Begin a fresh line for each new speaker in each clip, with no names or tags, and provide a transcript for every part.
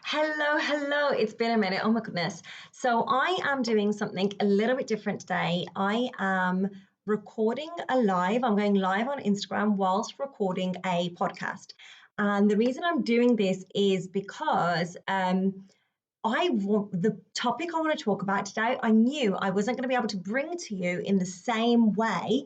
Hello. It's been a minute. Oh my goodness. So I am doing something a little bit different today. I am recording a live. I'm going live on Instagram whilst recording a podcast. And the reason I'm doing this is because the topic I want to talk about today, I knew I wasn't going to be able to bring to you in the same way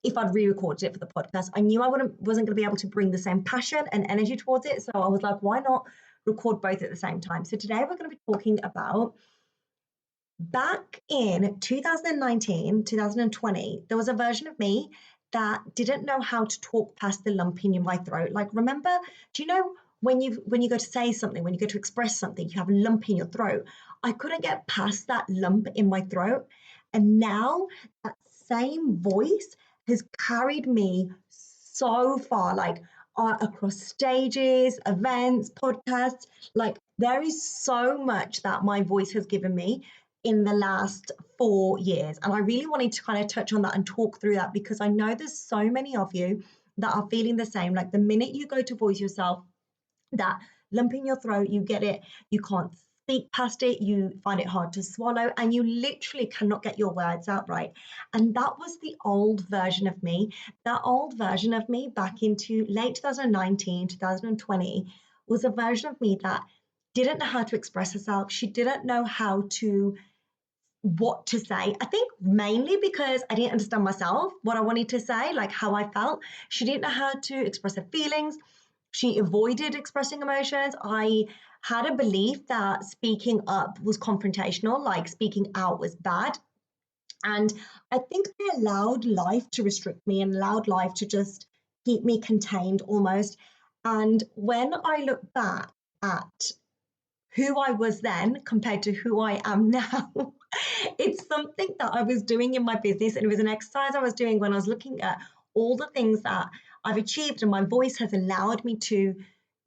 if I'd re-recorded it for the podcast. I knew wasn't going to be able to bring the same passion and energy towards it. So I was like, why not record both at the same time? So today we're going to be talking about back in 2019, 2020, there was a version of me that didn't know how to talk past the lump in my throat. Like, remember, do you know when you go to say something, when you go to express something, you have a lump in your throat? I couldn't get past that lump in my throat. And now that same voice has carried me so far, like across stages, events, podcasts. Like, there is so much that my voice has given me in the last 4 years. And I really wanted to kind of touch on that and talk through that because I know there's so many of you that are feeling the same. Like, the minute you go to voice yourself, that lump in your throat, you get it, you can't speak past it, you find it hard to swallow, and you literally cannot get your words out right. And that was the old version of me. That old version of me back into late 2019, 2020 was a version of me that didn't know how to express herself. She didn't know what to say. I think mainly because I didn't understand myself, what I wanted to say, like how I felt. She didn't know how to express her feelings. She avoided expressing emotions. I had a belief that speaking up was confrontational, like speaking out was bad. And I think I allowed life to restrict me and allowed life to just keep me contained almost. And when I look back at who I was then compared to who I am now, it's something that I was doing in my business. And it was an exercise I was doing when I was looking at all the things that I've achieved and my voice has allowed me to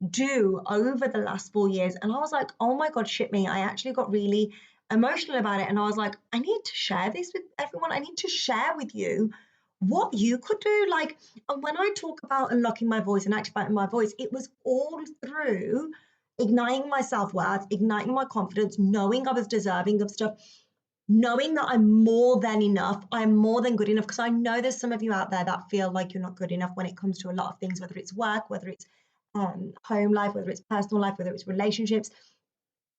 do over the last 4 years. And I was like, oh my God, shit me. I actually got really emotional about it. And I was like, I need to share this with everyone. I need to share with you what you could do. Like, and when I talk about unlocking my voice and activating my voice, it was all through igniting my self-worth, igniting my confidence, knowing I was deserving of stuff, knowing that I'm more than enough, I'm more than good enough. Because I know there's some of you out there that feel like you're not good enough when it comes to a lot of things, whether it's work, whether it's home life, whether it's personal life, whether it's relationships.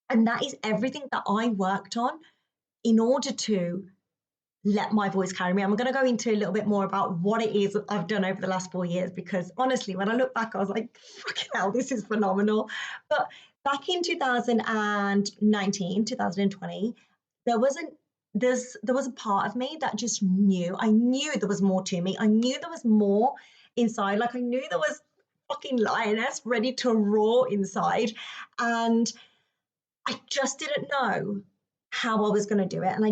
And that is everything that I worked on in order to let my voice carry me. I'm going to go into a little bit more about what it is I've done over the last 4 years, because honestly, when I look back, I was like, fucking hell, this is phenomenal. But back in 2019, 2020, there was a part of me that just knew. I knew there was more to me. I knew there was more inside. Like, I knew there was fucking lioness ready to roar inside. And I just didn't know how I was going to do it. And I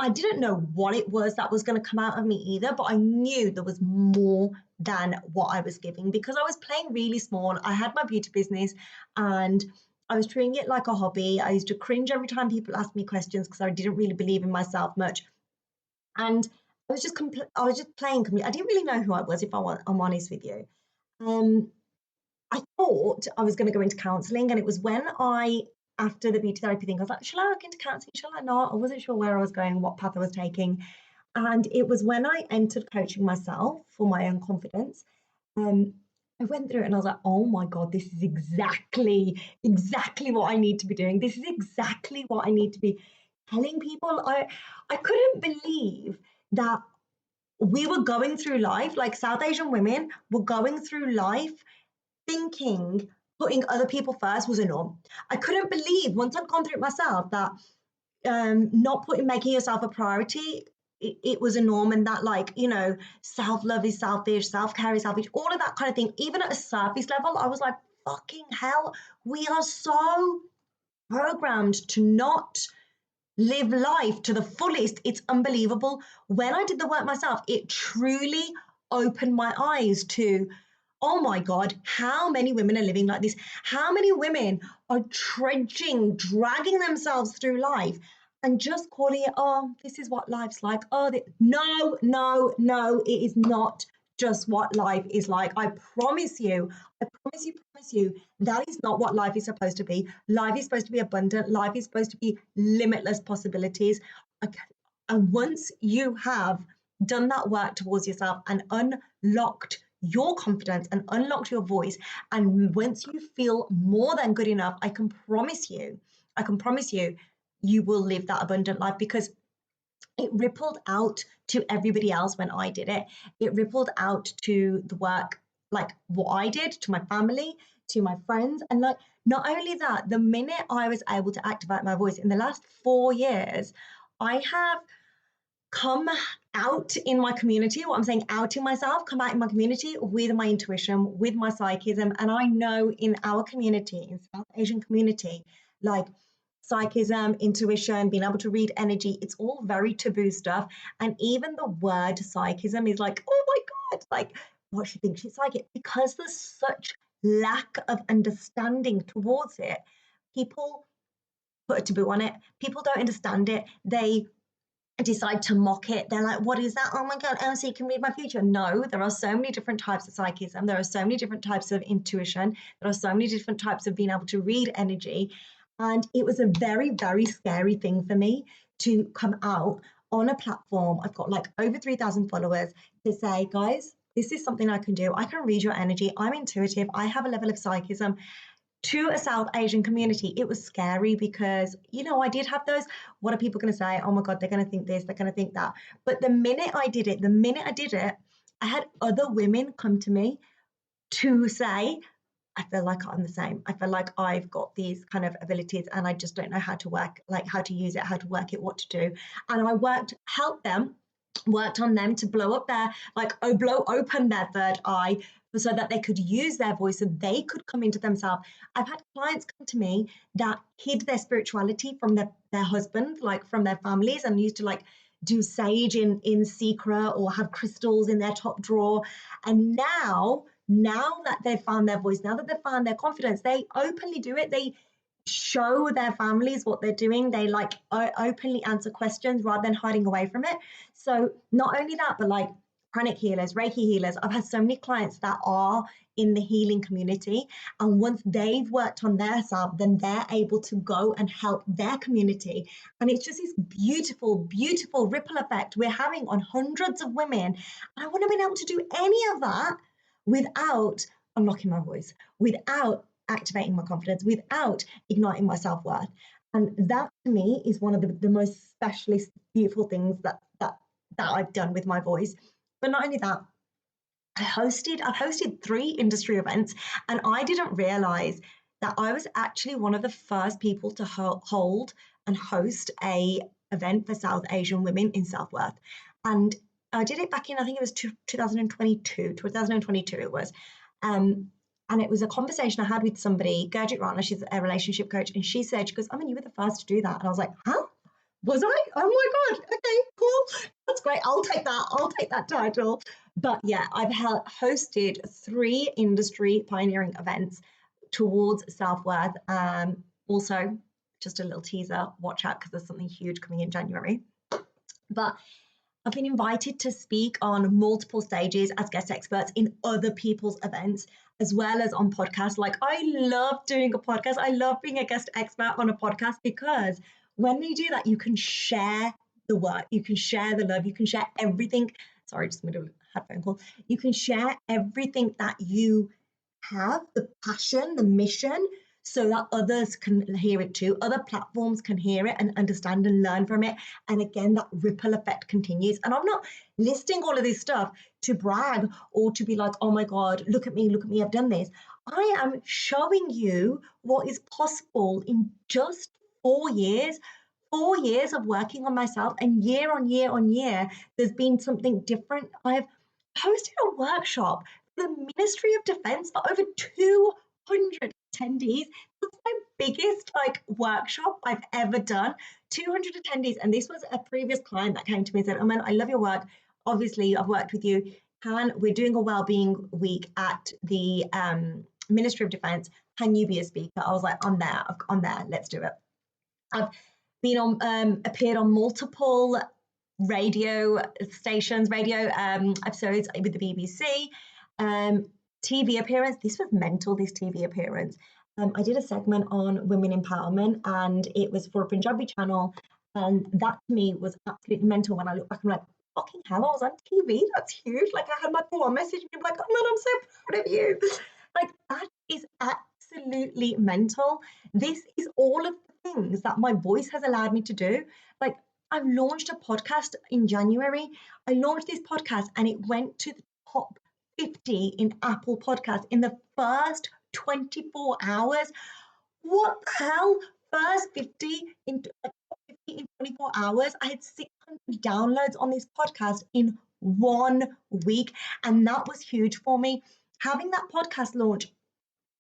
didn't know what it was that was going to come out of me either, but I knew there was more than what I was giving because I was playing really small. I had my beauty business and I was treating it like a hobby. I used to cringe every time people asked me questions because I didn't really believe in myself much. And I was just playing. I didn't really know who I was, if I'm honest with you. I thought I was going to go into counselling, and it was when after the beauty therapy thing, I was like, shall I look into counselling? Shall I not? I wasn't sure where I was going, what path I was taking. And it was when I entered coaching myself for my own confidence. I went through it and I was like, oh my God, this is exactly what I need to be doing. This is exactly what I need to be telling people. I couldn't believe that we were going through life, like South Asian women were going through life thinking putting other people first was a norm. I couldn't believe, once I'd gone through it myself, that making yourself a priority, it was a norm, and that, like, self-love is selfish, self-care is selfish, all of that kind of thing. Even at a surface level, I was like, fucking hell, we are so programmed to not live life to the fullest. It's unbelievable. When I did the work myself, it truly opened my eyes to, oh my God, how many women are living like this? How many women are trudging, dragging themselves through life and just calling it, oh, this is what life's like. Oh, no, it is not just what life is like. I promise you, promise you, that is not what life is supposed to be. Life is supposed to be abundant. Life is supposed to be limitless possibilities. Okay. And once you have done that work towards yourself and unlocked your confidence and unlocked your voice, and once you feel more than good enough, I can promise you, you will live that abundant life, because it rippled out to everybody else when I did it. It rippled out to the work, like what I did, to my family, to my friends. And like, not only that, the minute I was able to activate my voice in the last 4 years, I have come out in my community. What I'm saying, out in myself, come out in my community with my intuition, with my psychism. And I know in our community, in South Asian community, like psychism, intuition, being able to read energy, it's all very taboo stuff. And even the word psychism is like, oh my God, like what, she thinks she's psychic, because there's such lack of understanding towards it. People put a taboo on it. People don't understand it. They decide to mock it. They're like, what is that? Oh my God, Elsie can read my future. No, there are so many different types of psychism. There are so many different types of intuition. There are so many different types of being able to read energy. And it was a very, very scary thing for me to come out on a platform. I've got like over 3,000 followers, to say, guys, this is something I can do. I can read your energy. I'm intuitive. I have a level of psychism. To a South Asian community, it was scary because, I did have those, what are people going to say? Oh my God, they're going to think this, they're going to think that. But the minute I did it, I had other women come to me to say, I feel like I'm the same. I feel like I've got these kind of abilities and I just don't know how to work, like how to use it, how to work it, what to do. And I worked on them to blow open their third eye, so that they could use their voice and they could come into themselves. I've had clients come to me that hid their spirituality from their husband, like from their families, and used to like do sage in secret or have crystals in their top drawer. And now that they've found their voice, now that they've found their confidence, they openly do it. They show their families what they're doing. They like openly answer questions rather than hiding away from it. So not only that, but like pranic healers, Reiki healers. I've had so many clients that are in the healing community. And once they've worked on their self, then they're able to go and help their community. And it's just this beautiful, beautiful ripple effect we're having on hundreds of women. And I wouldn't have been able to do any of that without unlocking my voice, without activating my confidence, without igniting my self-worth. And that to me is one of the most specialist, beautiful things that I've done with my voice. But not only that, I've hosted 3 industry events, and I didn't realize that I was actually one of the first people to hold and host a event for South Asian women in self-worth. And I did it back in, I think it was 2022 it was. And it was a conversation I had with somebody, Gurjit Rana, she's a relationship coach, and she goes, I mean, you were the first to do that. And I was like, huh? Was I? Oh my God. Okay, cool. That's great. I'll take that title. But yeah, I've hosted 3 industry pioneering events towards self-worth. Also, just a little teaser, watch out because there's something huge coming in January. But I've been invited to speak on multiple stages as guest experts in other people's events, as well as on podcasts. Like, I love doing a podcast. I love being a guest expert on a podcast, because when you do that, you can share the work, you can share the love, you can share everything. Sorry, just made a headphone call. You can share everything that you have, the passion, the mission, so that others can hear it too. Other platforms can hear it and understand and learn from it. And again, that ripple effect continues. And I'm not listing all of this stuff to brag or to be like, oh my God, look at me, I've done this. I am showing you what is possible in just 4 years. 4 years of working on myself, and year on year on year, there's been something different. I've hosted a workshop for the Ministry of Defence for over 200 attendees. That's my biggest workshop I've ever done. 200 attendees. And this was a previous client that came to me and said, oh man, I love your work. Obviously, I've worked with you. We're doing a wellbeing week at the Ministry of Defence. Can you be a speaker? I was like, I'm there. Let's do it. I've been on, appeared on multiple radio stations, radio episodes with the BBC, TV appearance. This was mental, this TV appearance. I did a segment on women empowerment, and it was for a Punjabi channel. And that to me was absolutely mental. When I look back, I'm like, fucking hell, I was on TV. That's huge. Like, I had my full-on message, and I'm like, oh man, I'm so proud of you. Like, that is absolutely mental. This is all of the things that my voice has allowed me to do. Like, I've launched a podcast in January. I launched this podcast and it went to the top 50 in Apple Podcasts in the first 24 hours. What the hell? First 50 in 24 hours. I had 600 downloads on this podcast in 1 week, and that was huge for me. Having that podcast launch,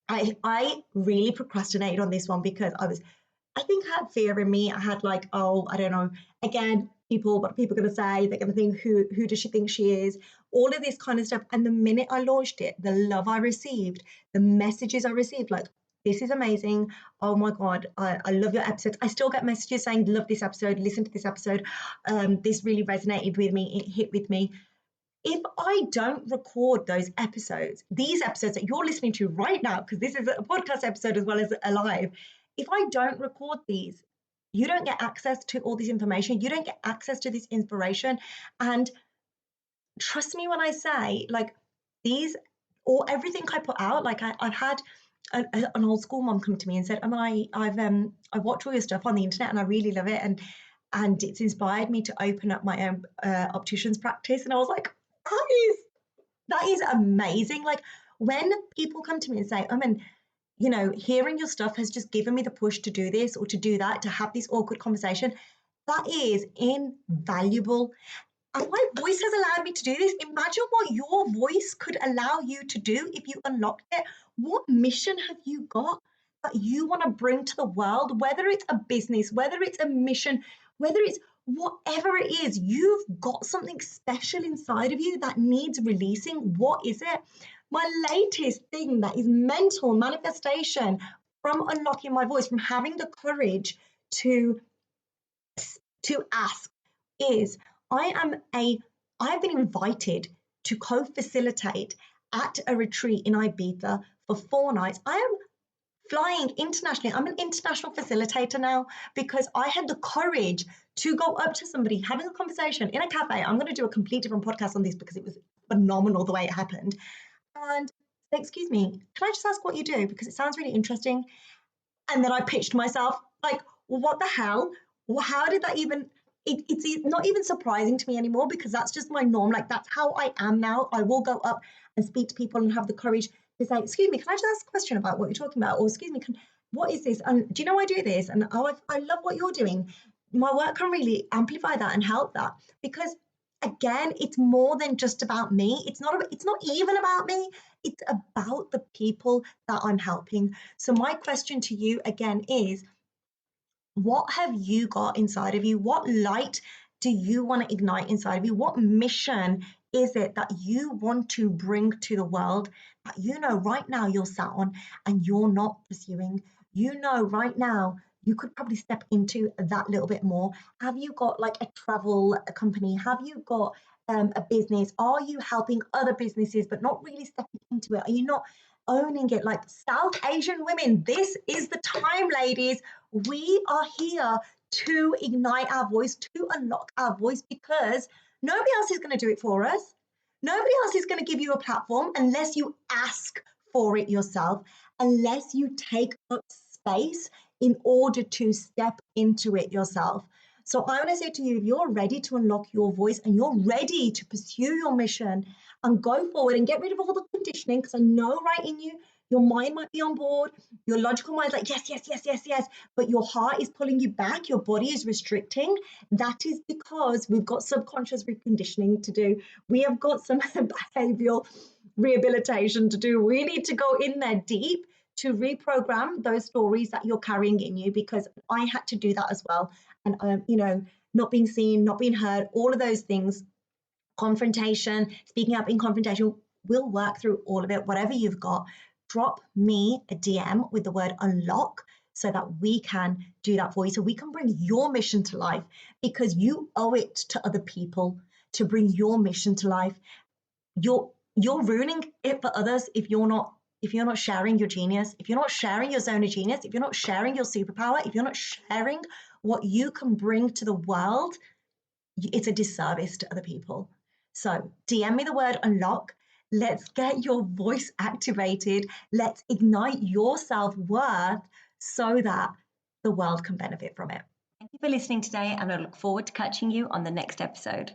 I really procrastinated on this one because I think I had fear in me. I had like, oh, I don't know. Again, what are people going to say? They're going to think, who does she think she is? All of this kind of stuff. And the minute I launched it, the love I received, the messages I received, like, this is amazing. Oh my God, I love your episodes. I still get messages saying, love this episode, listen to this episode. This really resonated with me. It hit with me. If I don't record those episodes, these episodes that you're listening to right now, because this is a podcast episode as well as a live, if I don't record these, you don't get access to all this information. You don't get access to this inspiration. And trust me when I say, like, these, or everything I put out, like I've had an old school mom come to me and said, I watch all your stuff on the internet and I really love it. And it's inspired me to open up my own optician's practice. And I was like, that is amazing. Like, when people come to me and say, hearing your stuff has just given me the push to do this or to do that, to have this awkward conversation, that is invaluable. And my voice has allowed me to do this. Imagine what your voice could allow you to do if you unlocked it. What mission have you got that you want to bring to the world? Whether it's a business, whether it's a mission, whether it's whatever it is, you've got something special inside of you that needs releasing. What is it? My latest thing that is mental manifestation from unlocking my voice, from having the courage to ask, is I've been invited to co-facilitate at a retreat in Ibiza for 4 nights. I am flying internationally. I'm an international facilitator now because I had the courage to go up to somebody, having a conversation in a cafe. I'm going to do a complete different podcast on this because it was phenomenal the way it happened. And say, excuse me, can I just ask what you do? Because it sounds really interesting. And then I pitched myself like, what the hell? How did that even... It's not even surprising to me anymore because that's just my norm. Like, that's how I am now. I will go up and speak to people and have the courage to say, excuse me, can I just ask a question about what you're talking about? Or excuse me, what is this? And do you know I do this? And I love what you're doing. My work can really amplify that and help that because, again, it's more than just about me. It's not even about me. It's about the people that I'm helping. So my question to you again is, what have you got inside of you? What light do you want to ignite inside of you? What mission is it that you want to bring to the world that you know right now you're sat on and you're not pursuing? You know right now you could probably step into that little bit more. Have you got like a travel company? Have you got a business? Are you helping other businesses but not really stepping into it? Are you not owning it? Like, South Asian women, this is the time, ladies. We are here to ignite our voice, to unlock our voice, because nobody else is going to do it for us. Nobody else is going to give you a platform unless you ask for it yourself, unless you take up space in order to step into it yourself. So I want to say to you, if you're ready to unlock your voice and you're ready to pursue your mission and go forward and get rid of all the conditioning, because I know right in you, your mind might be on board, your logical mind's like, yes, yes, yes, yes, yes, but your heart is pulling you back, your body is restricting. That is because we've got subconscious reconditioning to do. We have got some behavioral rehabilitation to do. We need to go in there deep to reprogram those stories that you're carrying in you, because I had to do that as well. And, not being seen, not being heard, all of those things, confrontation, speaking up in confrontation, we'll work through all of it. Whatever you've got, drop me a DM with the word unlock so that we can do that for you, so we can bring your mission to life, because you owe it to other people to bring your mission to life. You're ruining it for others if you're not sharing your genius, if you're not sharing your zone of genius, if you're not sharing your superpower, if you're not sharing what you can bring to the world. It's a disservice to other people. So DM me the word unlock. Let's get your voice activated. Let's ignite your self-worth so that the world can benefit from it. Thank you for listening today, and I look forward to catching you on the next episode.